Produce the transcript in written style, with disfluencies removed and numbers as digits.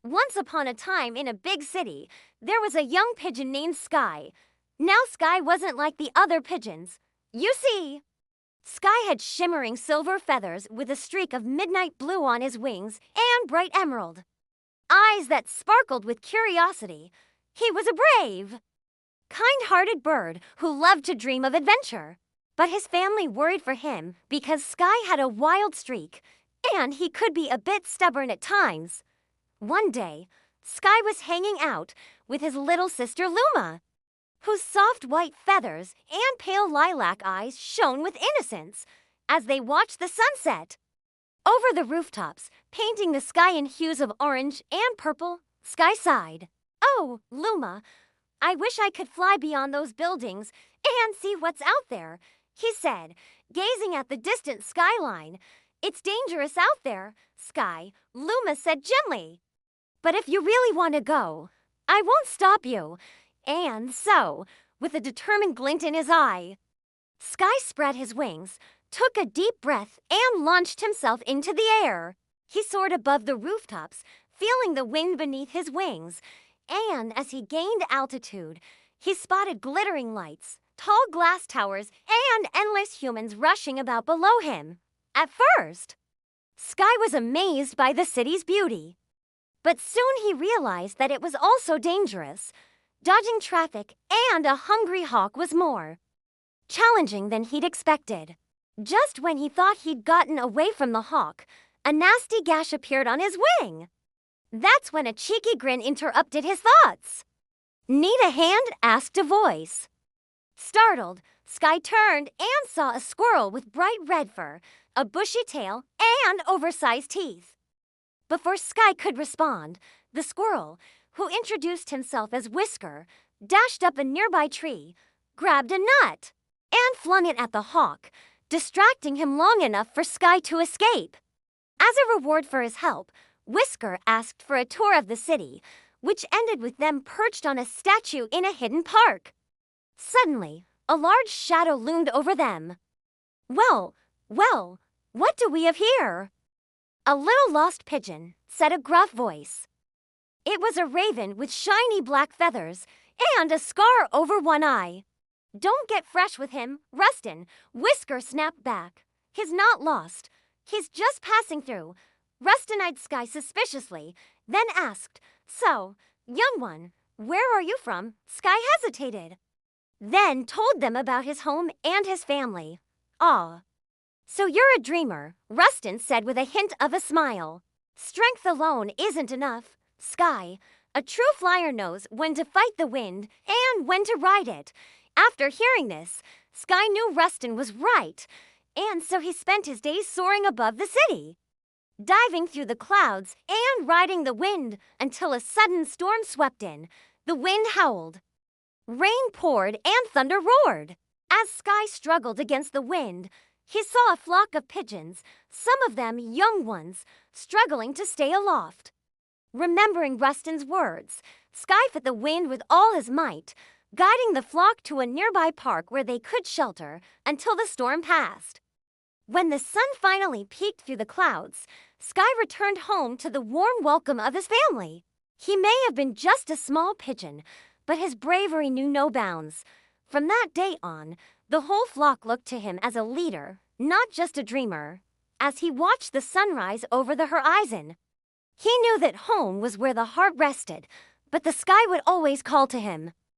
Once upon a time in a big city, there was a young pigeon named Skye. Now Skye wasn't like the other pigeons. You see, Skye had shimmering silver feathers with a streak of midnight blue on his wings and bright emerald eyes that sparkled with curiosity. He was a brave, kind-hearted bird who loved to dream of adventure. But his family worried for him because Skye had a wild streak, and he could be a bit stubborn at times. One day, Skye was hanging out with his little sister Luma, whose soft white feathers and pale lilac eyes shone with innocence as they watched the sunset. Over the rooftops, painting the sky in hues of orange and purple, Skye sighed. "Oh, Luma, I wish I could fly beyond those buildings and see what's out there," he said, gazing at the distant skyline. "It's dangerous out there, Skye," Luma said gently. "But if you really want to go, I won't stop you." And so, with a determined glint in his eye, Skye spread his wings, took a deep breath, and launched himself into the air. He soared above the rooftops, feeling the wind beneath his wings. And as he gained altitude, he spotted glittering lights, tall glass towers, and endless humans rushing about below him. At first, Skye was amazed by the city's beauty. But soon he realized that it was also dangerous. Dodging traffic and a hungry hawk was more challenging than he'd expected. Just when he thought he'd gotten away from the hawk, a nasty gash appeared on his wing. That's when a cheeky grin interrupted his thoughts. "Need a hand?" asked a voice. Startled, Skye turned and saw a squirrel with bright red fur, a bushy tail, and oversized teeth. Before Skye could respond, the squirrel, who introduced himself as Whisker, dashed up a nearby tree, grabbed a nut, and flung it at the hawk, distracting him long enough for Skye to escape. As a reward for his help, Whisker asked for a tour of the city, which ended with them perched on a statue in a hidden park. Suddenly, a large shadow loomed over them. Well, what do we have here?" "A little lost pigeon," said a gruff voice. It was a raven with shiny black feathers and a scar over one eye. "Don't get fresh with him, Rustin," Whisker snapped back. "He's not lost. He's just passing through." Rustin eyed Skye suspiciously, then asked, "So, young one, where are you from?" Skye hesitated, then told them about his home and his family. "Ah, so you're a dreamer," Rustin said with a hint of a smile. "Strength alone isn't enough, Skye. A true flyer knows when to fight the wind and when to ride it." After hearing this, Skye knew Rustin was right, and so he spent his days soaring above the city, diving through the clouds and riding the wind until a sudden storm swept in. The wind howled, rain poured, and thunder roared. As Skye struggled against the wind, he saw a flock of pigeons, some of them young ones, struggling to stay aloft. Remembering Rustin's words, Skye fought the wind with all his might, guiding the flock to a nearby park where they could shelter until the storm passed. When the sun finally peeked through the clouds, Skye returned home to the warm welcome of his family. He may have been just a small pigeon, but his bravery knew no bounds. From that day on, the whole flock looked to him as a leader, not just a dreamer. As he watched the sunrise over the horizon, he knew that home was where the heart rested, but the sky would always call to him.